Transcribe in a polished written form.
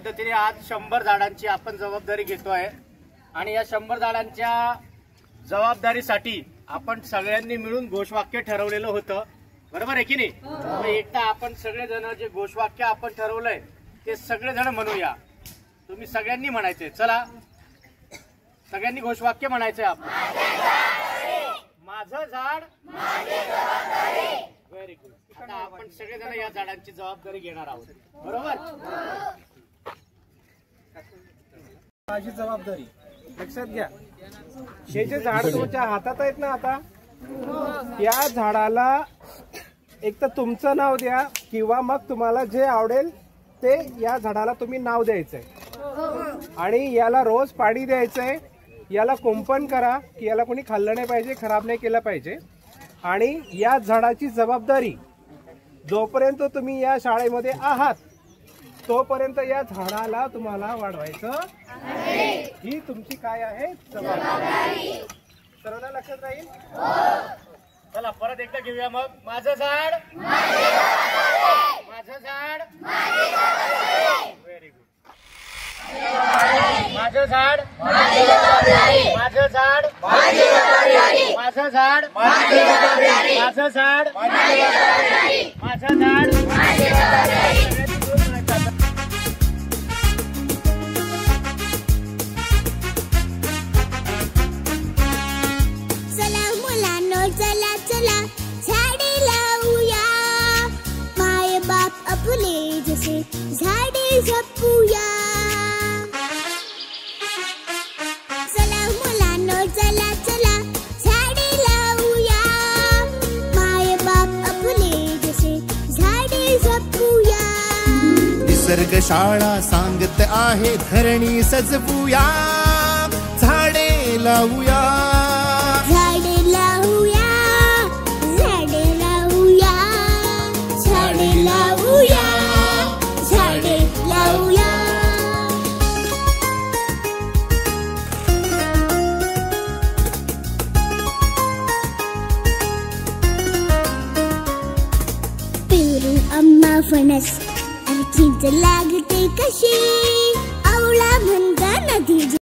पद्धतीने आज 100 झाडांची आपण जबाबदारी घेतोय आणि या 100 झाडांच्या जबाबदारीसाठी आपण सगळ्यांनी मिळून घोषवाक्य ठरवलेलं होतं, बरोबर आहे की नाही? एकदा आपण सगळेजण जे घोषवाक्य आपण ठरवलंय ते सगळेजण म्हणूया. तुम्ही सगळ्यांनी म्हणायचंय. चला सगळ्यांनी घोषवाक्य म्हणायचंय. आपण माझं झाड माझी जबाबदारी. Very good. आता आपण सगळेजण या झाडांची जबाबदारी घेणार आहोत, बरोबर? माझी जबाबदारी लक्षात घ्या. हे जे झाड तुमच्या हातात आहेत ना, आता या झाडाला एक तर तुमचं नाव द्या किंवा मग तुम्हाला जे आवडेल ते या झाडाला तुम्ही नाव द्यायचंय आणि याला रोज पाणी द्यायचंय. याला कुंपण करा की याला कोणी खाल्लं नाही पाहिजे, खराब नाही केलं पाहिजे. आणि या झाडाची जबाबदारी जोपर्यंत तुम्ही या शाळेमध्ये आहात तोपर्यंत या झाडाला तुम्हाला वाढवायचं, ही तुमची काय आहे जबाबदारी. सर्वांना लक्षात राहील. चला परत एकदा घेऊया. मग माझं झाड माझं झाड. Very good. माझं झाड माझं झाड माझं झाड माझं झाड माझं झाड. चला मुलांनो चला चला झाडे लावूया, माय बाप आपले जसे झाडे जपूया. चला मुलांनो चला चला झाडे लावूया, माय बाप आपले जसे झाडे जपूया. निसर्ग शाळा सांगत आहे धरणी सजवूया, झाडे लावूया. झाडे लावूया, झाडे लावूया, झाडे लावूया, झाडे लावूया. पेरू आंबा फणस आणि चिंच लागते कशी, आवळा म्हणता नदी